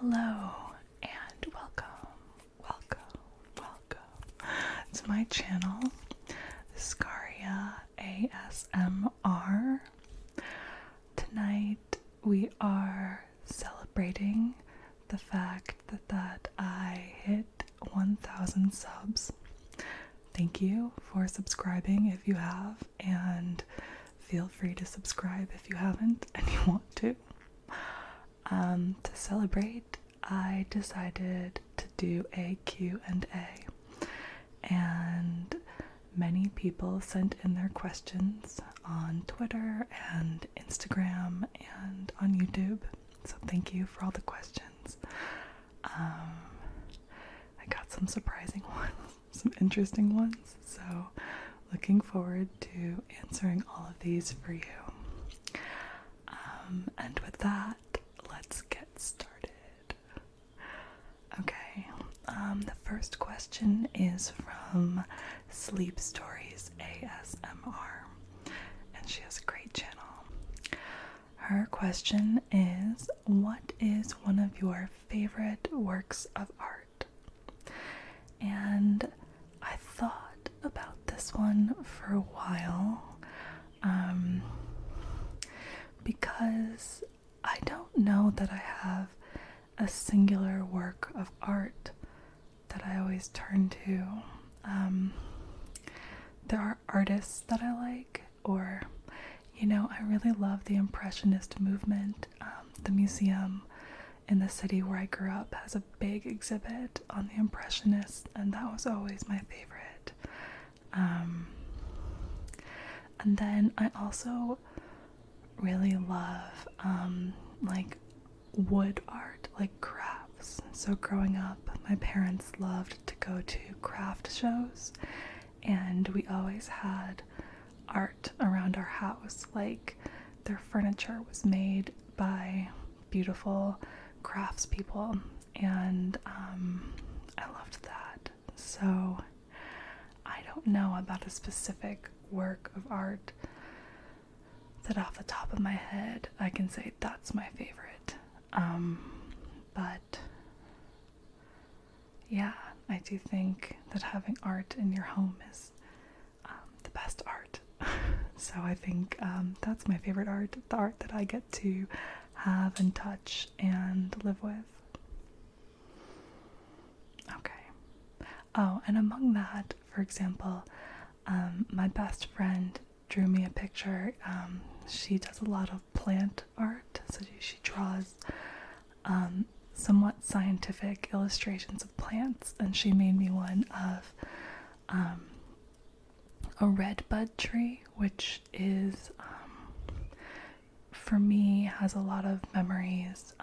Hello and welcome to my channel, Scaria ASMR. Tonight we are celebrating the fact that I hit 1,000 subs. Thank you for subscribing if you have, and feel free to subscribe if you haven't and you want to. To celebrate, I decided to do a Q&A, and many people sent in their questions on Twitter and Instagram and on YouTube, so thank you for all the questions. I got some surprising ones, some interesting ones, so looking forward to answering all of these for you. And with that, let's get started. Okay, the first question is from Sleep Stories ASMR, and she has a great channel. Her question is, what is one of your favorite works of art? And I thought about this one for a while, because I don't know that I have a singular work of art that I always turn to. There are artists that I like, or, I really love the Impressionist movement. The museum in the city where I grew up has a big exhibit on the Impressionists, and that was always my favorite. And then I also really love like wood art, like crafts. So growing up, my parents loved to go to craft shows, and we always had art around our house. Like, their furniture was made by beautiful craftspeople, and I loved that. So I don't know about a specific work of art that off the top of my head I can say that's my favorite. But yeah, I do think that having art in your home is the best art. So I think that's my favorite art, the art that I get to have and touch and live with. Okay. Oh, and among that, for example, my best friend drew me a picture. She does a lot of plant art, so she draws somewhat scientific illustrations of plants, and she made me one of a redbud tree, which is, for me, has a lot of memories.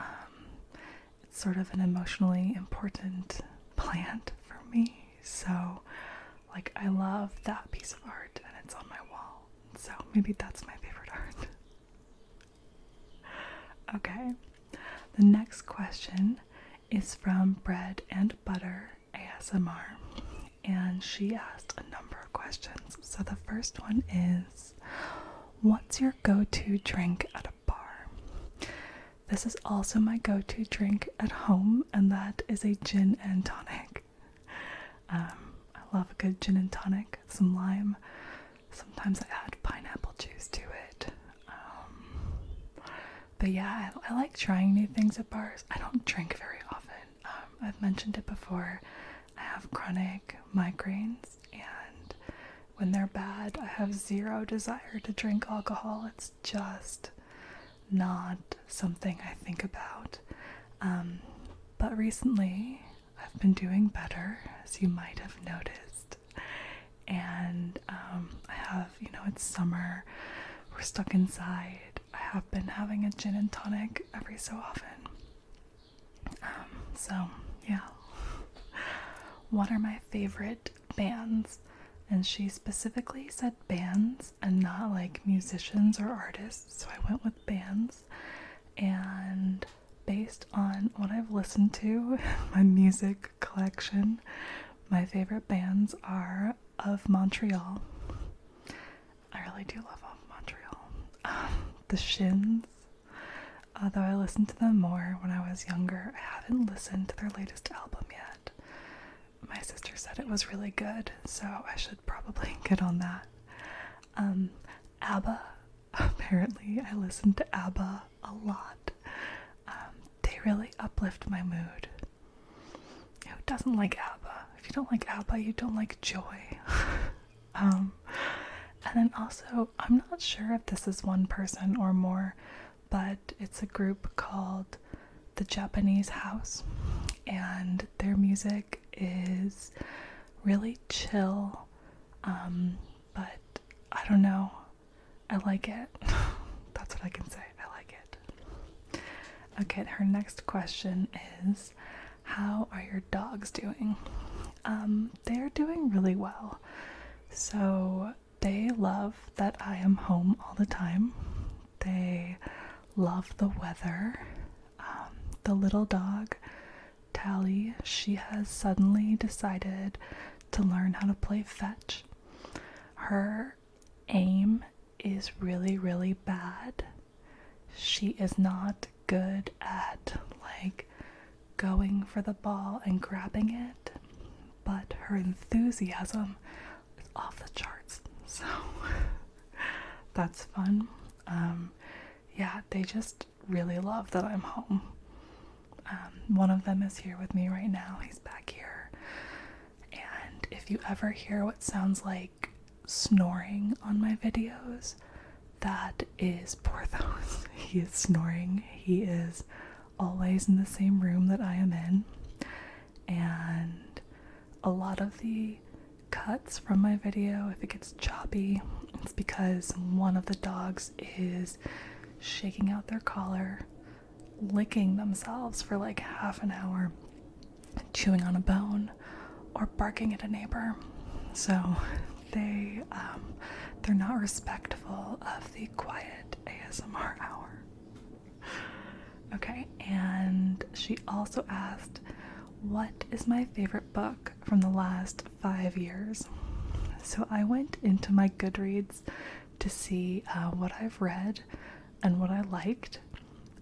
It's sort of an emotionally important plant for me, so like I love that piece of art, and it's on my wall, so maybe that's my favorite art. Okay, the next question is from Bread and Butter ASMR, and she asked a number of questions. So the first one is, what's your go-to drink at a bar? This is also my go-to drink at home, and that is a gin and tonic. I love a good gin and tonic, some lime. Sometimes I add pineapple juice to it. But yeah, I like trying new things at bars. I don't drink very often. I've mentioned it before. I have chronic migraines, and when they're bad, I have zero desire to drink alcohol. It's just not something I think about. But recently, I've been doing better, as you might have noticed. And I have, it's summer, we're stuck inside. I have been having a gin and tonic every so often. So, yeah. What are my favorite bands? And she specifically said bands and not like musicians or artists, so I went with bands. And based on what I've listened to, my music collection, my favorite bands are Of Montreal. I really do love Of Montreal. The Shins, Although I listened to them more when I was younger, I haven't listened to their latest album yet. My sister said it was really good, so I should probably get on that. ABBA. Apparently, I listen to ABBA a lot. They really uplift my mood. Who doesn't like ABBA? If you don't like ABBA, you don't like joy. And then also, I'm not sure if this is one person or more, but it's a group called The Japanese House, and their music is really chill, but I don't know, I like it. That's what I can say, I like it. Okay, her next question is, how are your dogs doing? They're doing really well. So they love that I am home all the time. They love the weather. The little dog, Tally, she has suddenly decided to learn how to play fetch. Her aim is really, really bad. She is not good at, like, going for the ball and grabbing it, but her enthusiasm is off the charts, so that's fun. Yeah, they just really love that I'm home. One of them is here with me right now. He's back here. And if you ever hear what sounds like snoring on my videos, that is Porthos. He is snoring. He is always in the same room that I am in. And a lot of the cuts from my video, if it gets choppy, it's because one of the dogs is shaking out their collar, licking themselves for like half an hour, chewing on a bone, or barking at a neighbor. So they're not respectful of the quiet ASMR hour. Okay, and she also asked, what is my favorite book from the last 5 years? So I went into my Goodreads to see what I've read and what I liked,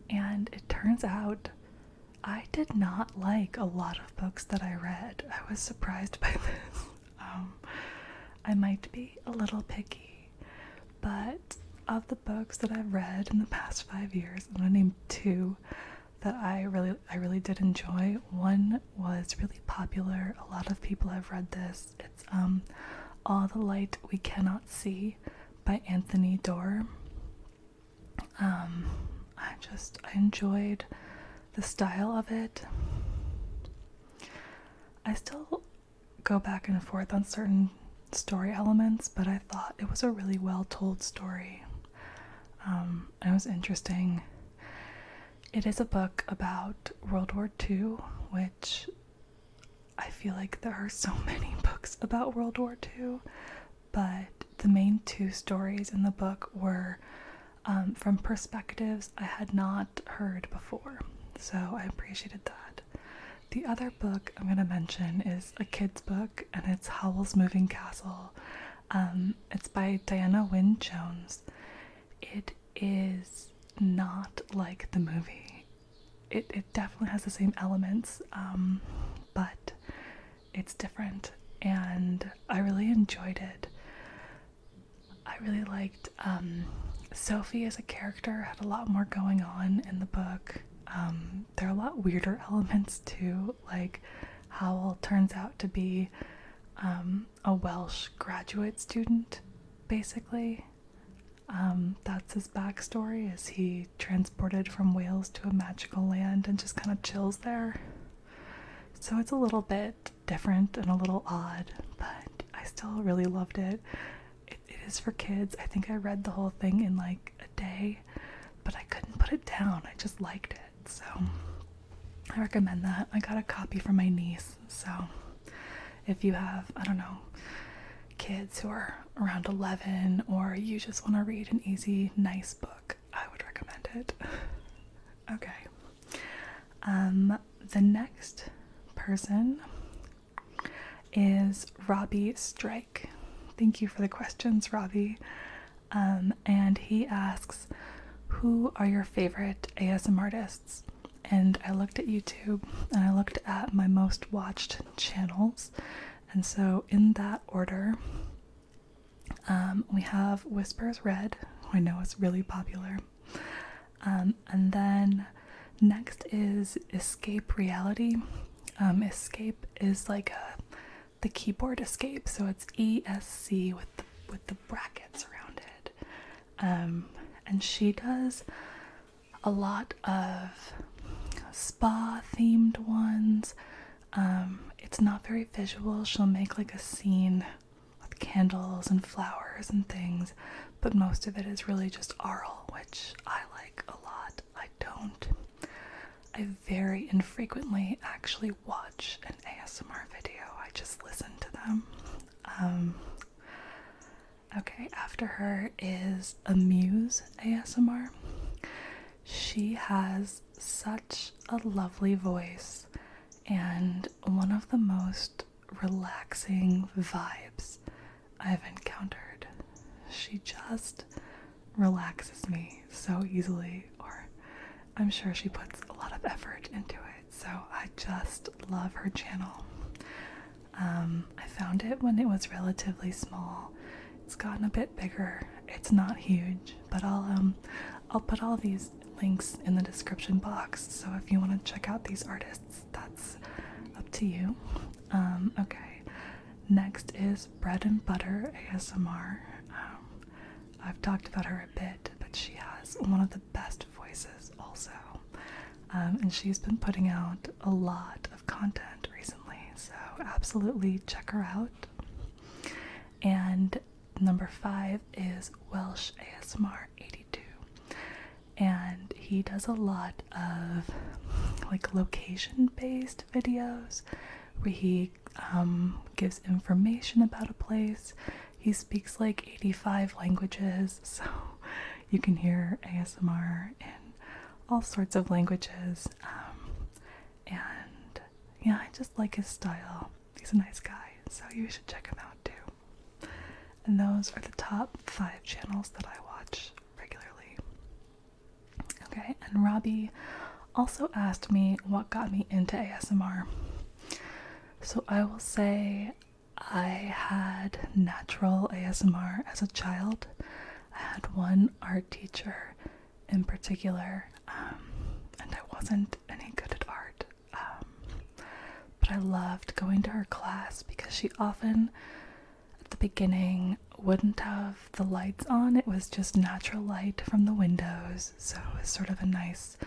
and it turns out I did not like a lot of books that I read. I was surprised by this. I might be a little picky, but of the books that I've read in the past 5 years, I'm gonna name 2 that I really did enjoy. One was really popular. A lot of people have read this. It's All the Light We Cannot See by Anthony Doerr. I enjoyed the style of it. I still go back and forth on certain story elements, but I thought it was a really well told story. It was interesting. It is a book about World War II, which I feel like there are so many books about World War II, but the main 2 stories in the book were from perspectives I had not heard before, so I appreciated that. The other book I'm going to mention is a kid's book, and it's Howl's Moving Castle. It's by Diana Wynne Jones. It is not like the movie. It definitely has the same elements, but it's different, and I really enjoyed it. I really liked Sophie as a character, had a lot more going on in the book. There are a lot weirder elements too, like Howl turns out to be a Welsh graduate student, basically. That's his backstory, is he transported from Wales to a magical land and just kind of chills there. So it's a little bit different and a little odd, but I still really loved it. It is for kids. I think I read the whole thing in like a day, but I couldn't put it down. I just liked it. So I recommend that. I got a copy for my niece. So if you have, I don't know, kids who are around 11, or you just want to read an easy, nice book, I would recommend it. Okay. The next person is Robbie Strike. Thank you for the questions, Robbie. And he asks, who are your favorite ASMR artists? And I looked at YouTube and I looked at my most watched channels. And so in that order, we have Whispers Red, who I know is really popular. And then next is Escape Reality. Escape is like the keyboard escape, so it's ESC with the brackets around it. And she does a lot of spa themed ones. It's not very visual. She'll make like a scene with candles and flowers and things, but most of it is really just aural, which I like a lot. I very infrequently actually watch an ASMR video. I just listen to them. Okay, after her is Amuse ASMR. She has such a lovely voice and one of the most relaxing vibes I've encountered. She just relaxes me so easily, or I'm sure she puts a lot of effort into it, so I just love her channel. I found it when it was relatively small. It's gotten a bit bigger. It's not huge, but I'll put all these links in the description box, so if you want to check out these artists, that's up to you. Okay, next is Bread and Butter ASMR. I've talked about her a bit, but she has one of the best voices also. And she's been putting out a lot of content recently, so absolutely check her out. And number 5 is Welsh ASMR 82. And he does a lot of like location-based videos where he gives information about a place. He speaks like 85 languages, so you can hear ASMR in all sorts of languages. And yeah, I just like his style. He's a nice guy, so you should check him out too. And those are the top 5 channels that I watch regularly. Okay, and Robbie also asked me what got me into ASMR. So I will say I had natural ASMR as a child. I had one art teacher in particular, and I wasn't any good at art. But I loved going to her class because she often, at the beginning, wouldn't have the lights on. It was just natural light from the windows, so it was sort of a nice,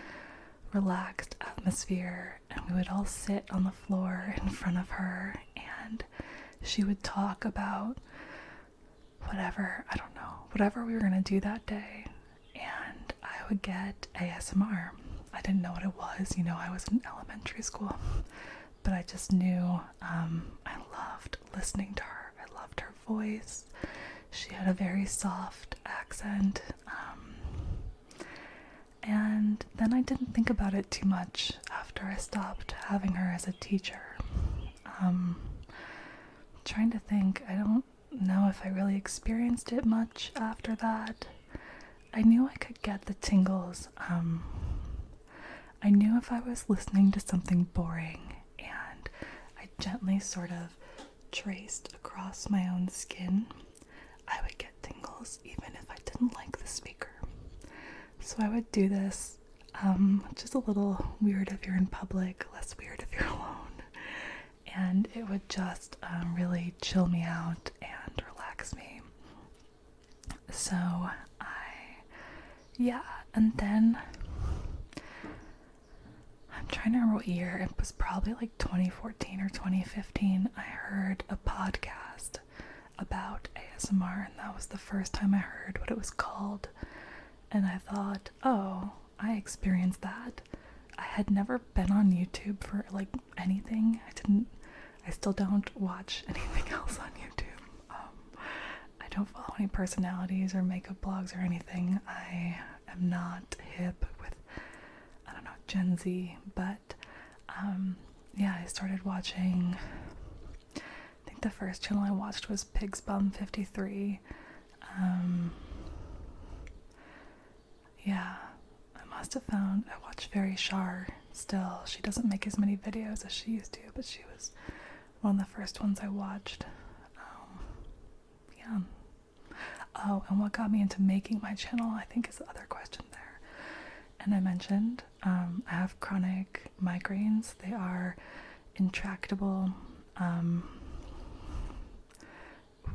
relaxed atmosphere, and we would all sit on the floor in front of her, and she would talk about whatever, I don't know, whatever we were going to do that day, and I would get ASMR. I didn't know what it was, I was in elementary school, but I just knew I loved listening to her. I loved her voice. She had a very soft accent, and then I didn't think about it too much after I stopped having her as a teacher. Trying to think, I don't know if I really experienced it much after that. I knew I could get the tingles. I knew if I was listening to something boring and I gently sort of traced across my own skin, I would get tingles even if I didn't like the speaker. So I would do this, which is a little weird if you're in public, less weird if you're alone. And it would just really chill me out and relax me. So and then I'm trying to remember what year. It was probably like 2014 or 2015. I heard a podcast about ASMR, and that was the first time I heard what it was called. And I thought, oh, I experienced that. I had never been on YouTube for like anything. I still don't watch anything else on YouTube. I don't follow any personalities or makeup blogs or anything. I am not hip with, I don't know, Gen Z, but I started watching, I think the first channel I watched was Pigsbum 53. Yeah, I must have found, I watch Very Shar still. She doesn't make as many videos as she used to, but she was one of the first ones I watched. Yeah. Oh, and what got me into making my channel, I think, is the other question there. And I mentioned I have chronic migraines. They are intractable,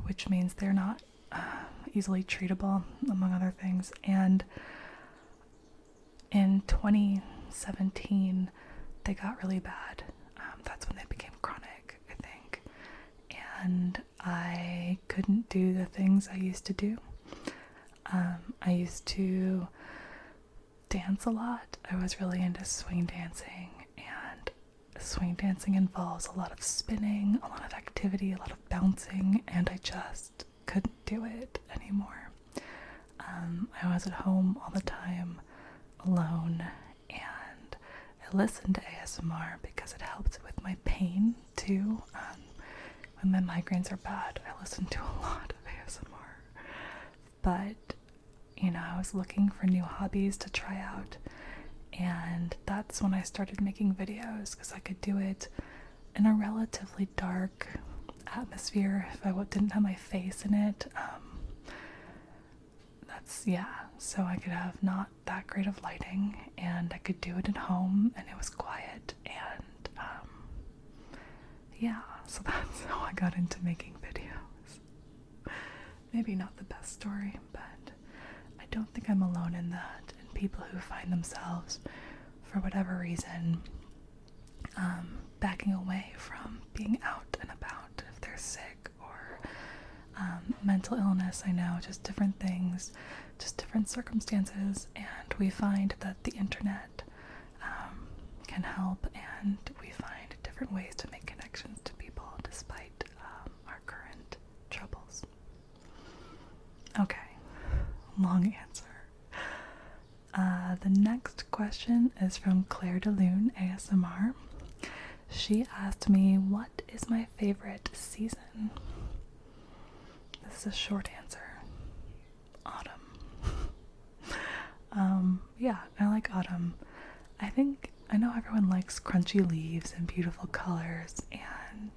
which means they're not easily treatable, among other things. And in 2017, they got really bad. That's when they became chronic, I think. And I couldn't do the things I used to do. I used to dance a lot. I was really into swing dancing, and swing dancing involves a lot of spinning, a lot of activity, a lot of bouncing, and I just couldn't do it anymore. I was at home all the time, alone, and I listened to ASMR because it helped with my pain too. When my migraines are bad, I listen to a lot of ASMR. But, you know, I was looking for new hobbies to try out, and that's when I started making videos, because I could do it in a relatively dark atmosphere if I didn't have my face in it. So I could have not that great of lighting, and I could do it at home, and it was quiet, and so that's how I got into making videos. Maybe not the best story, but I don't think I'm alone in that, and people who find themselves, for whatever reason, backing away from being out and about if they're sick, or mental illness, I know, just different things, just different circumstances, and we find that the internet can help, and we find different ways to make connections to people despite our current troubles. Okay, long answer. The next question is from Claire de Lune ASMR. She asked me, what is my favorite season? This is a short answer. Autumn. Yeah, I like autumn. I know everyone likes crunchy leaves and beautiful colors and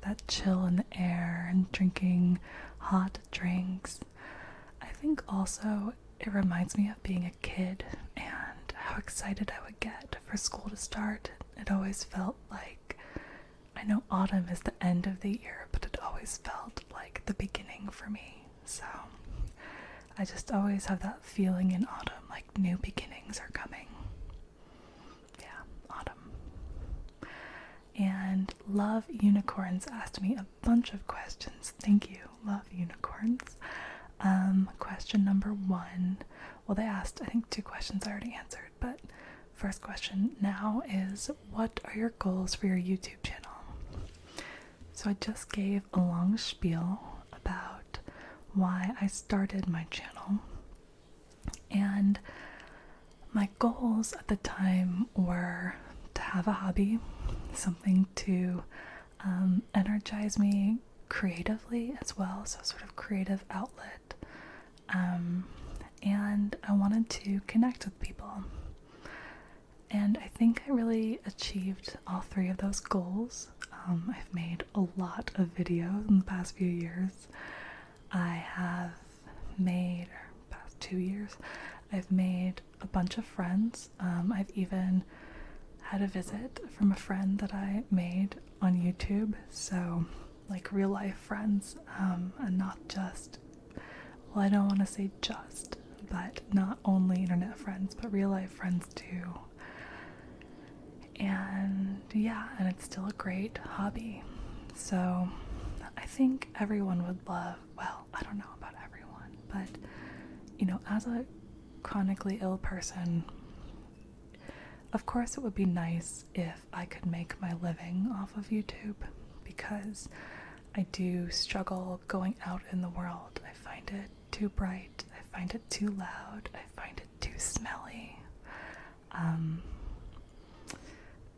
that chill in the air and drinking hot drinks. I think also it reminds me of being a kid and how excited I would get for school to start. It always felt like, I know autumn is the end of the year, but it always felt like the beginning for me. So I just always have that feeling in autumn, like new beginnings are coming. Yeah, autumn. And Love Unicorns asked me a bunch of questions. Thank you, Love Unicorns. Question number 1. Well, they asked, I think, 2 questions I already answered, but first question now is, what are your goals for your YouTube channel? So I just gave a long spiel about why I started my channel, and my goals at the time were to have a hobby, something to energize me creatively as well, so sort of creative outlet, and I wanted to connect with people, and I think I really achieved all 3 of those goals. I've made a lot of videos in the past few years. I have made, or past 2 years, I've made a bunch of friends. I've even had a visit from a friend that I made on YouTube, so like real life friends, and not just, well, I don't want to say just, but not only internet friends, but real life friends too. And yeah, and it's still a great hobby. So I think everyone would love, well, I don't know about everyone, but you know, as a chronically ill person, of course it would be nice if I could make my living off of YouTube, because I do struggle going out in the world. I find it too bright, I find it too loud, I find it too smelly.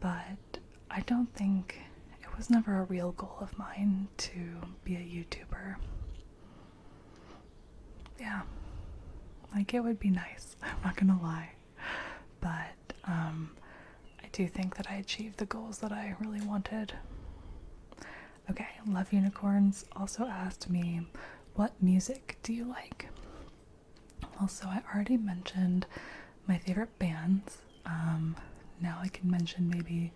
But I don't think, it was never a real goal of mine to be a YouTuber. Yeah, Like, it would be nice, I'm not gonna lie. But I do think that I achieved the goals that I really wanted. Okay, Love Unicorns also asked me, what music do you like? Well, so I already mentioned my favorite bands. Now I can mention maybe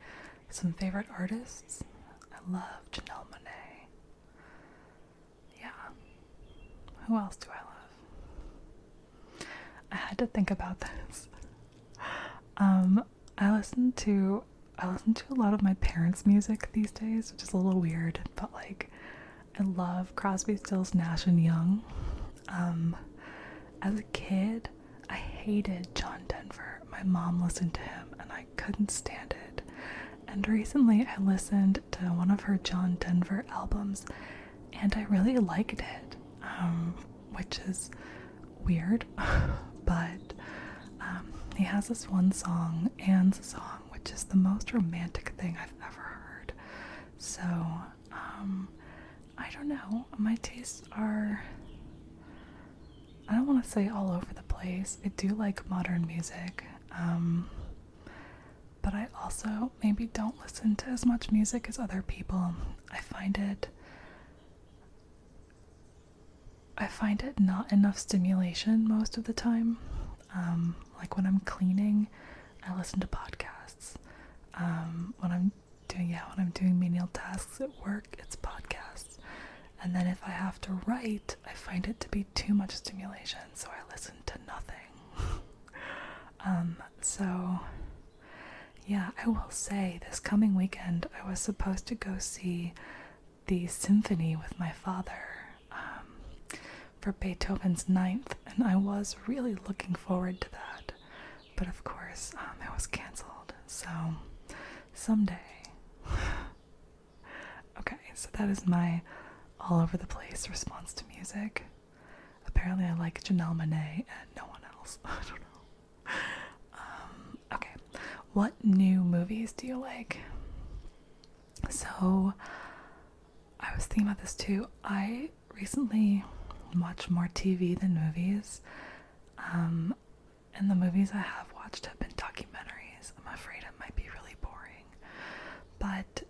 some favorite artists. I love Janelle Monáe. Yeah. Who else do I love? I had to think about this. I listen to a lot of my parents' music these days, which is a little weird, but like I love Crosby, Stills, Nash and Young. As a kid, I hated John Denver. My mom listened to him and I couldn't stand it. And recently I listened to one of her John Denver albums and I really liked it, which is weird, but he has this one song, Anne's Song, which is the most romantic thing I've ever heard. So, I don't know. My tastes are, I don't want to say all over the place. I do like modern music, but I also maybe don't listen to as much music as other people. I find it not enough stimulation most of the time. Like when I'm cleaning, I listen to podcasts. When I'm doing menial tasks at work, it's podcasts. And then if I have to write, I find it to be too much stimulation, so I listen to nothing. So yeah, I will say this coming weekend I was supposed to go see the symphony with my father for Beethoven's Ninth, and I was really looking forward to that. But of course, it was cancelled, so someday. Okay, so that is my all over the place response to music. Apparently I like Janelle Monáe and no one else. I don't know. Okay, what new movies do you like? So, I was thinking about this too. I recently watch more TV than movies, and the movies I have watched have been documentaries. I'm afraid it might be really boring, but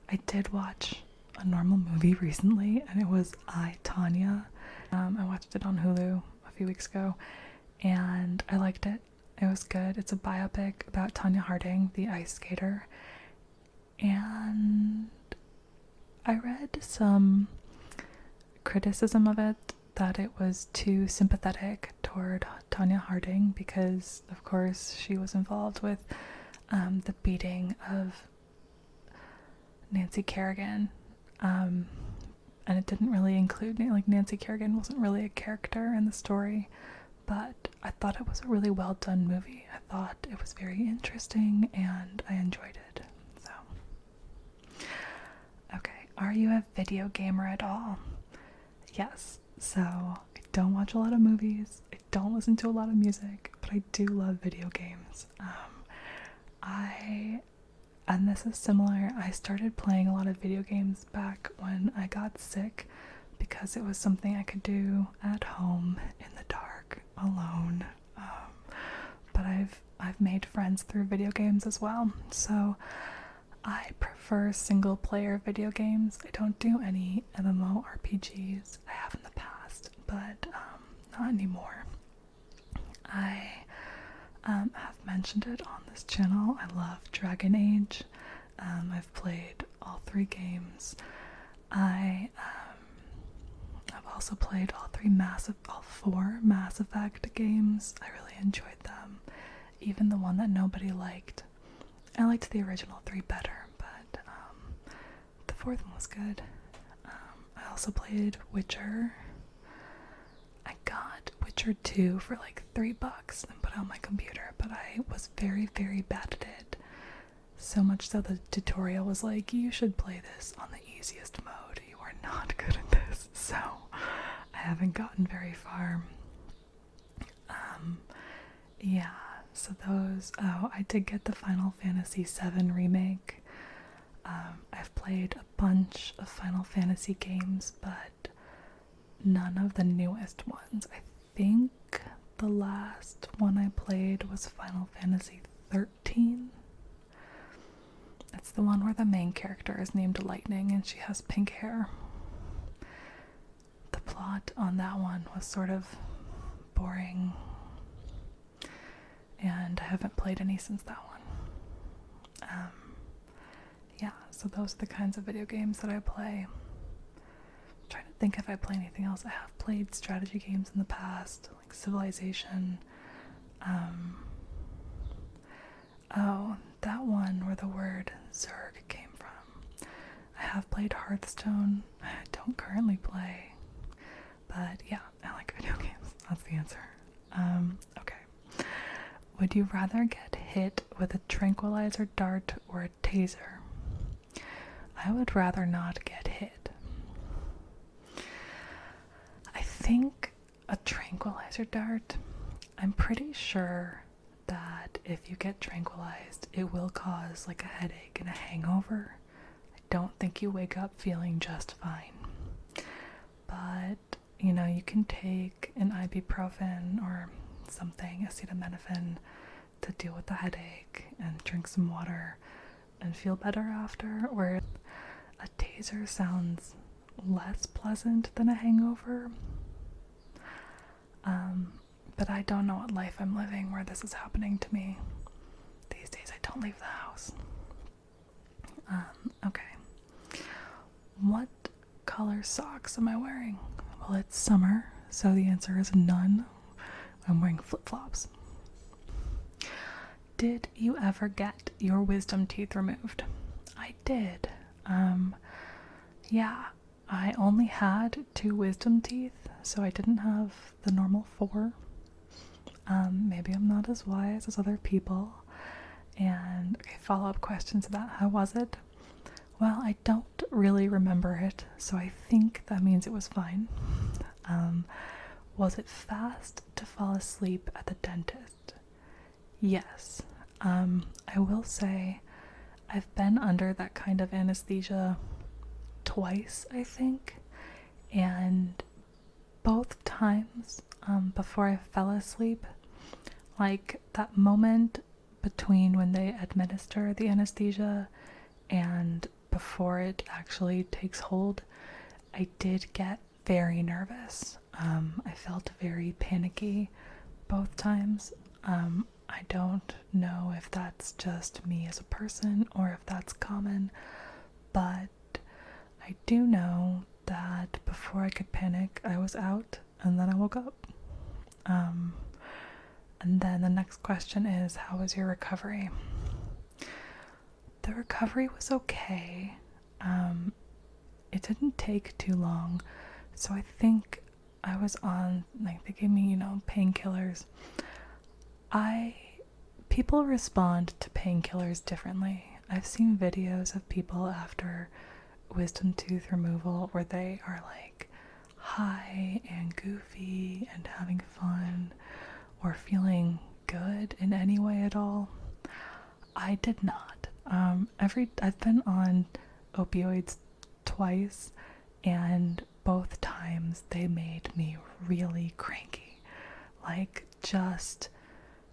I did watch a normal movie recently, and it was I, Tanya. I watched it on Hulu a few weeks ago, and I liked it. It was good. It's a biopic about Tanya Harding, the ice skater, and I read some criticism of it, that it was too sympathetic toward Tanya Harding because, of course, she was involved with the beating of Nancy Kerrigan, and it didn't really include, like, Nancy Kerrigan wasn't really a character in the story, but I thought it was a really well done movie. I thought it was very interesting and I enjoyed it. So, okay, are you a video gamer at all? Yes, so I don't watch a lot of movies, I don't listen to a lot of music, but I do love video games. And this is similar, I started playing a lot of video games back when I got sick because it was something I could do at home in the dark, alone. But I've made friends through video games as well, so I prefer single player video games. I don't do any MMORPGs. I have in the past, but not anymore. I have mentioned it on this channel. I love Dragon Age. I've played all 3 games. I've also played all 4 Mass Effect games. I really enjoyed them. Even the one that nobody liked. I liked the original 3 better, but the 4th one was good. I also played Witcher. I got Witcher 2 for like $3 and put it on my computer, but I was very, very bad at it. So much so the tutorial was like, you should play this on the easiest mode. You are not good at this. So I haven't gotten very far. Yeah, so those, I did get the Final Fantasy VII remake. I've played a bunch of Final Fantasy games, but none of the newest ones. I think the last one I played was Final Fantasy 13. It's the one where the main character is named Lightning and she has pink hair. The plot on that one was sort of boring, and I haven't played any since that one. Yeah, so those are the kinds of video games that I play. I'm trying to think if I play anything else. I have played strategy games in the past, like Civilization. Oh, that one where the word Zerg came from. I have played Hearthstone. I don't currently play. But yeah, I like video games. That's the answer. Okay. Would you rather get hit with a tranquilizer dart or a taser? I would rather not get hit. I think a tranquilizer dart, I'm pretty sure that if you get tranquilized, it will cause like a headache and a hangover. I don't think you wake up feeling just fine. But, you know, you can take an ibuprofen or something, acetaminophen, to deal with the headache and drink some water and feel better after. Where a taser sounds less pleasant than a hangover. But I don't know what life I'm living where this is happening to me. These days I don't leave the house. Okay. What color socks am I wearing? Well, it's summer, so the answer is none. I'm wearing flip-flops. Did you ever get your wisdom teeth removed? I did. Yeah, I only had 2 wisdom teeth, so I didn't have the normal 4. Maybe I'm not as wise as other people. And okay, follow-up questions about how was it? Well, I don't really remember it, so I think that means it was fine. Was it fast to fall asleep at the dentist? Yes. I will say I've been under that kind of anesthesia twice, I think, and both times before I fell asleep, like that moment between when they administer the anesthesia and before it actually takes hold, I did get very nervous. I felt very panicky both times. I don't know if that's just me as a person or if that's common, but I do know that before I could panic, I was out and then I woke up. And then the next question is, how was your recovery? The recovery was okay. It didn't take too long, so I think I was on, like, they gave me, painkillers. People respond to painkillers differently. I've seen videos of people after wisdom tooth removal where they are like high and goofy and having fun or feeling good in any way at all. I did not. I've been on opioids twice, and both times they made me really cranky, like just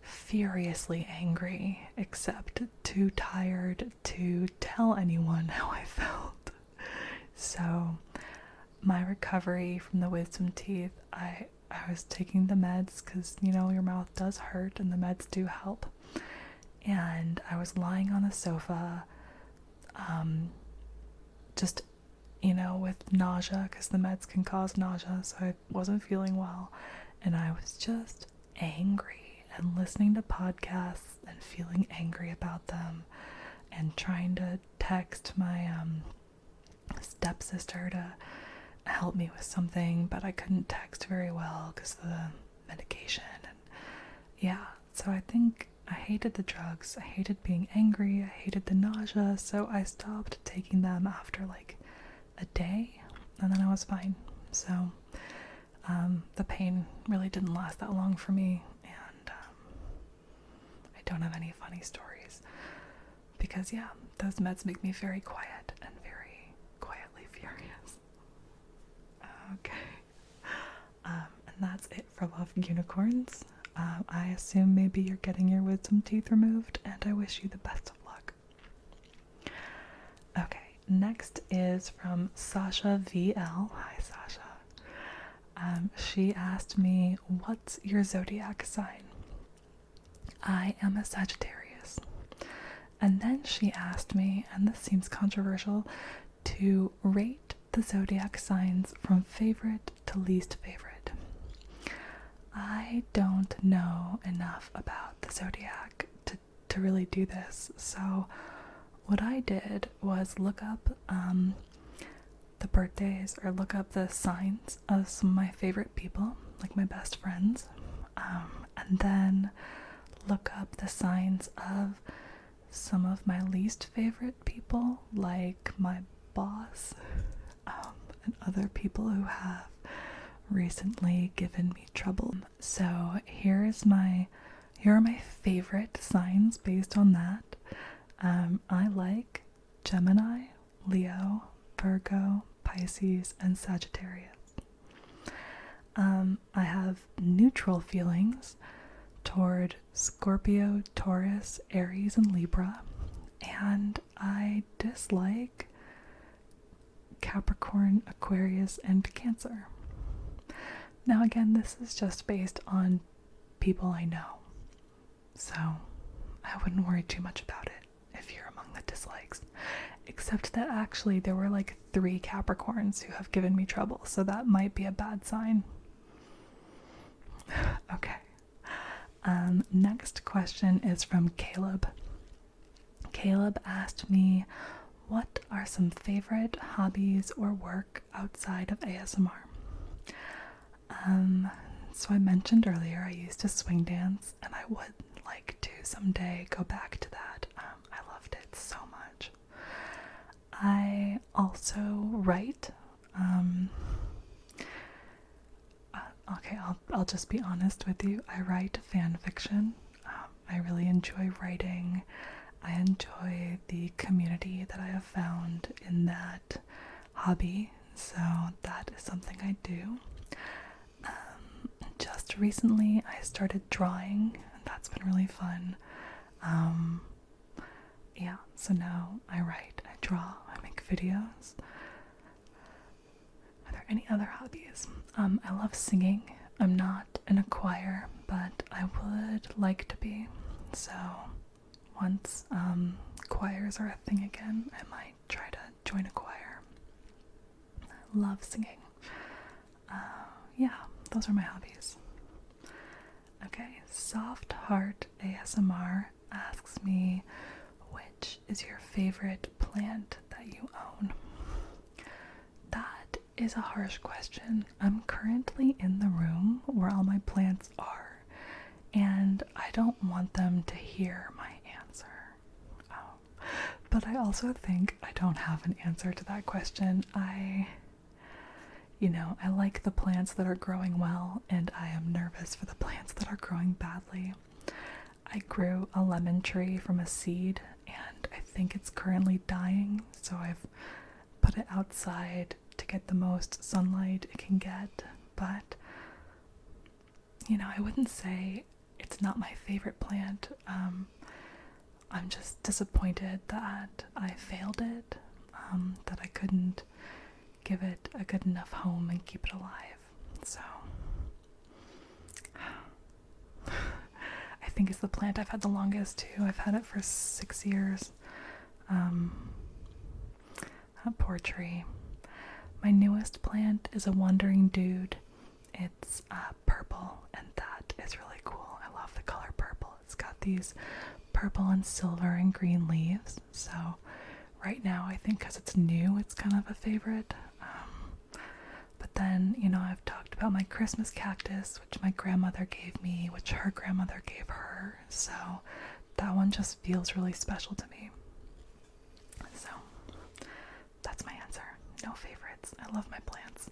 furiously angry, except too tired to tell anyone how I felt. So my recovery from the wisdom teeth, I was taking the meds because, your mouth does hurt and the meds do help. And I was lying on the sofa, just, with nausea, because the meds can cause nausea, so I wasn't feeling well. And I was just angry and listening to podcasts and feeling angry about them and trying to text my stepsister to help me with something, but I couldn't text very well because of the medication. And yeah, so I think I hated the drugs, I hated being angry, I hated the nausea, so I stopped taking them after like a day, and then I was fine. So the pain really didn't last that long for me, and I don't have any funny stories because, yeah, those meds make me very quiet and very quietly furious. Okay. And that's it full of unicorns. I assume maybe you're getting your wisdom teeth removed, and I wish you the best of luck. Okay, next is from Sasha VL. Hi, Sasha. She asked me, what's your zodiac sign? I am a Sagittarius. And then she asked me, and this seems controversial, to rate the zodiac signs from favorite to least favorite. I don't know enough about the zodiac to really do this, so what I did was look up the birthdays, or look up the signs of some of my favorite people, like my best friends, and then look up the signs of some of my least favorite people, like my boss, and other people who have recently given me trouble. So here are my favorite signs based on that. I like Gemini, Leo, Virgo, Pisces, and Sagittarius. I have neutral feelings toward Scorpio, Taurus, Aries, and Libra, and I dislike Capricorn, Aquarius, and Cancer. Now again, this is just based on people I know, so I wouldn't worry too much about it if you're among the dislikes, except that actually there were like 3 Capricorns who have given me trouble, so that might be a bad sign. Okay. Next question is from Caleb. Caleb asked me, what are some favorite hobbies or work outside of ASMR? So I mentioned earlier I used to swing dance, and I would like to someday go back to that. I loved it so much. I also write. Okay, I'll just be honest with you. I write fan fiction. I really enjoy writing. I enjoy the community that I have found in that hobby, so that is something I do. Just recently I started drawing, and that's been really fun. Yeah, so now I write, I draw, I make videos. Are there any other hobbies? I love singing. I'm not in a choir, but I would like to be. So once choirs are a thing again, I might try to join a choir. I love singing. Yeah, those are my hobbies. Okay, Soft Heart ASMR asks me, which is your favorite plant that you own? That is a harsh question. I'm currently in the room where all my plants are, and I don't want them to hear my answer. But I also think I don't have an answer to that question. I like the plants that are growing well, and I am nervous for the plants that are growing badly. I grew a lemon tree from a seed, and I think it's currently dying, so I've put it outside to get the most sunlight it can get. But, I wouldn't say it's not my favorite plant. I'm just disappointed that I failed it, that I couldn't give it a good enough home and keep it alive. So I think it's the plant I've had the longest too. I've had it for 6 years. A poor tree. My newest plant is a wandering dude. It's purple, and that is really cool. I love the color purple. It's got these purple and silver and green leaves. So right now, I think because it's new, it's kind of a favorite. But then, I've talked about my Christmas cactus, which my grandmother gave me, which her grandmother gave her. So that one just feels really special to me. So that's my answer. No favorites. I love my plants.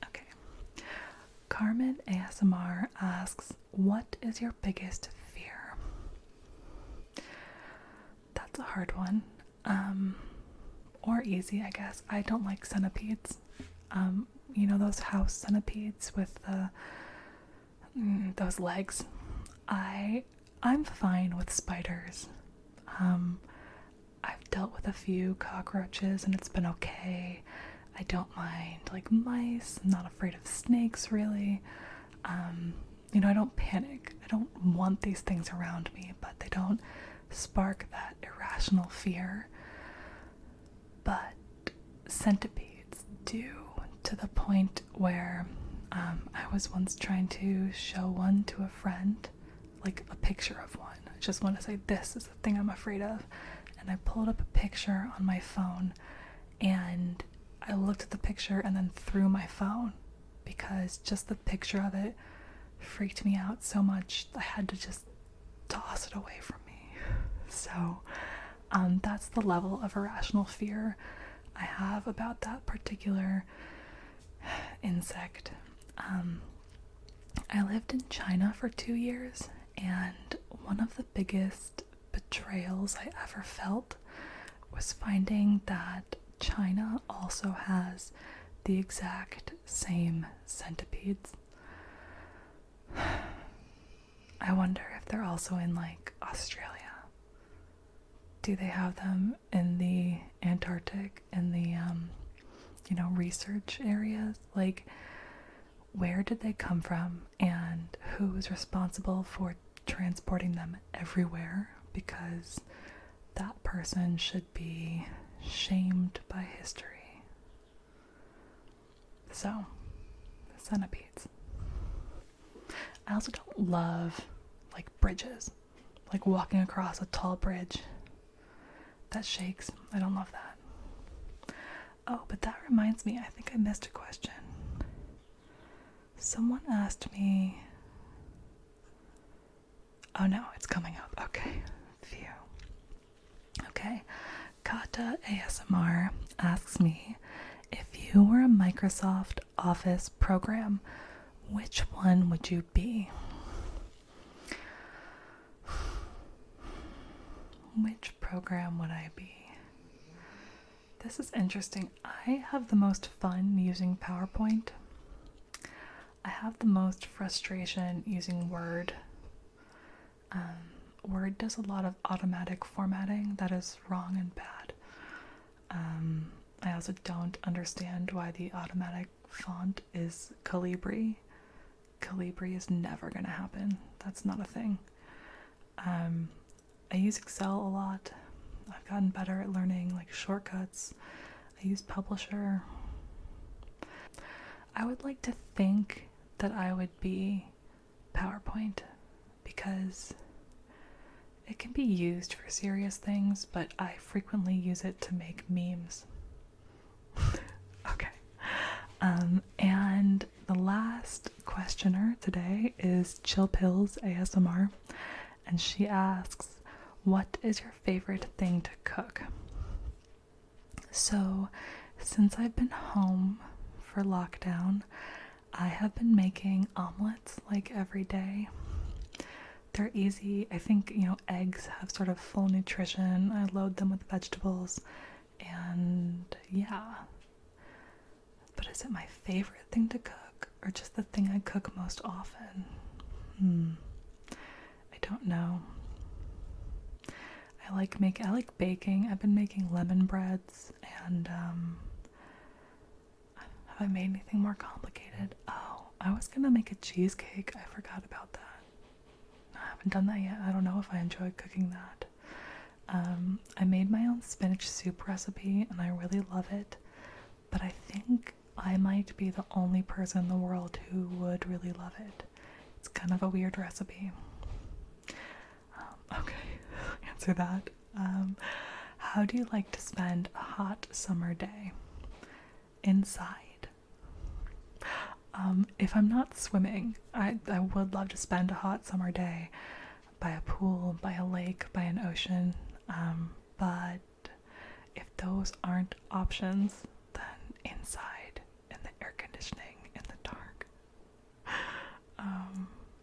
Okay. Carmen ASMR asks, what is your biggest fear? That's a hard one. Or easy, I guess. I don't like centipedes. you know, those house centipedes with those legs. I'm fine with spiders. I've dealt with a few cockroaches and it's been okay. I don't mind like mice. I'm not afraid of snakes really. You know, I don't panic. I don't want these things around me, but they don't spark that irrational fear. But centipedes do, to the point where I was once trying to show one to a friend, like a picture of one. I just want to say, this is the thing I'm afraid of. And I pulled up a picture on my phone and I looked at the picture and then threw my phone because just the picture of it freaked me out so much I had to just toss it away from me. So that's the level of irrational fear I have about that particular insect. I lived in China for 2 years, and one of the biggest betrayals I ever felt was finding that China also has the exact same centipedes. I wonder if they're also in like Australia. Do they have them in the Antarctic, in the research areas? Like, where did they come from and who is responsible for transporting them everywhere? Because that person should be shamed by history. So, centipedes. I also don't love like bridges, like walking across a tall bridge that shakes. I don't love that. Oh, but that reminds me, I think I missed a question. Someone asked me, oh no, it's coming up. Okay, phew. Okay, Kata ASMR asks me, if you were a Microsoft Office program, which one would you be? Which program would I be? This is interesting. I have the most fun using PowerPoint. I have the most frustration using Word. Word does a lot of automatic formatting that is wrong and bad. I also don't understand why the automatic font is Calibri. Calibri is never going to happen. That's not a thing. I use Excel a lot. I've gotten better at learning like shortcuts. I use Publisher. I would like to think that I would be PowerPoint because it can be used for serious things, but I frequently use it to make memes. Okay. And the last questioner today is Chill Pills ASMR, and she asks, what is your favorite thing to cook? So, since I've been home for lockdown, I have been making omelets like every day. They're easy. I think, eggs have sort of full nutrition. I load them with vegetables, and yeah. But is it my favorite thing to cook, or just the thing I cook most often? I don't know. I like baking. I've been making lemon breads, and have I made anything more complicated? Oh, I was gonna make a cheesecake. I forgot about that. I haven't done that yet. I don't know if I enjoy cooking that. I made my own spinach soup recipe, and I really love it. But I think I might be the only person in the world who would really love it. It's kind of a weird recipe. Okay, answer that. How do you like to spend a hot summer day? Inside. If I'm not swimming, I would love to spend a hot summer day by a pool, by a lake, by an ocean. But if those aren't options, then inside, in the air conditioning, in the dark.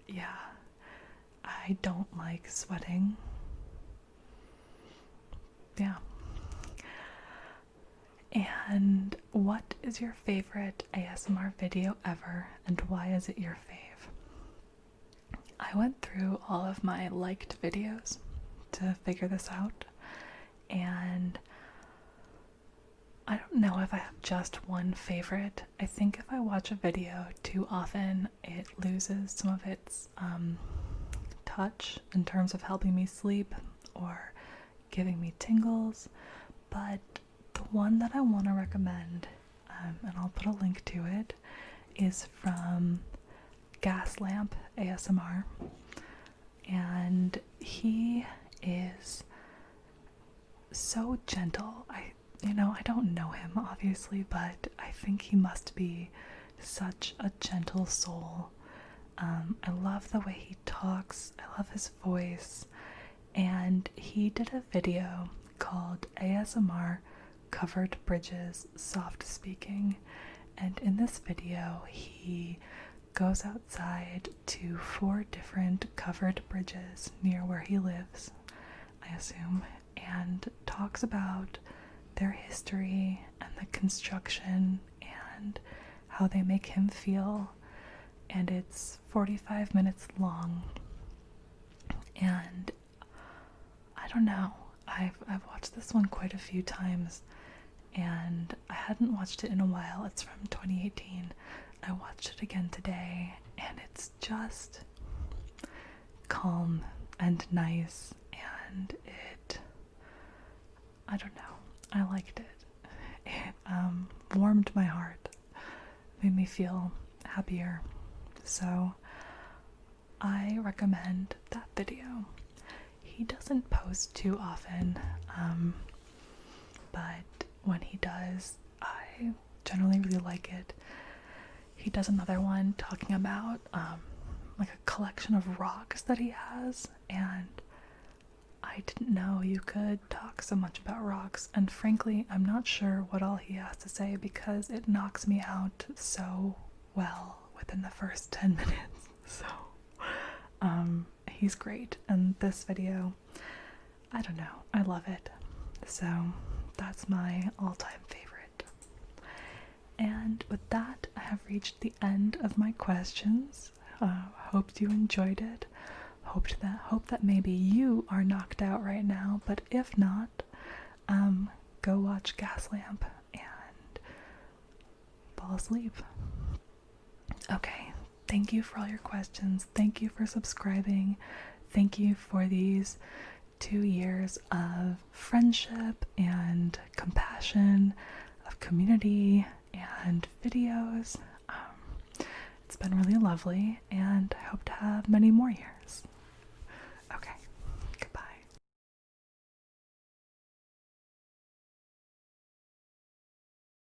Yeah, I don't like sweating. Yeah. And what is your favorite ASMR video ever, and why is it your fave? I went through all of my liked videos to figure this out, and I don't know if I have just one favorite. I think if I watch a video too often, it loses some of its touch in terms of helping me sleep or giving me tingles. But the one that I want to recommend, and I'll put a link to it, is from Gaslamp ASMR. And he is so gentle. I don't know him, obviously, but I think he must be such a gentle soul. I love the way he talks. I love his voice. And he did a video called ASMR Covered Bridges Soft Speaking. And in this video, he goes outside to 4 different covered bridges near where he lives, I assume, and talks about their history and the construction and how they make him feel. And it's 45 minutes long. And I don't know, I've watched this one quite a few times, and I hadn't watched it in a while. It's from 2018. I watched it again today, and it's just calm and nice, and I don't know, I liked it. It warmed my heart, made me feel happier. So I recommend that video. He doesn't post too often, but when he does, I generally really like it. He does another one talking about like a collection of rocks that he has, and I didn't know you could talk so much about rocks, and frankly, I'm not sure what all he has to say because it knocks me out so well within the first 10 minutes. So he's great, and this video, I don't know, I love it. So that's my all-time favorite. And with that, I have reached the end of my questions. Hope you enjoyed it. Hope that maybe you are knocked out right now, but if not, go watch Gaslamp and fall asleep. Okay, thank you for all your questions. Thank you for subscribing. Thank you for these 2 years of friendship and compassion, of community and videos. It's been really lovely, and I hope to have many more years.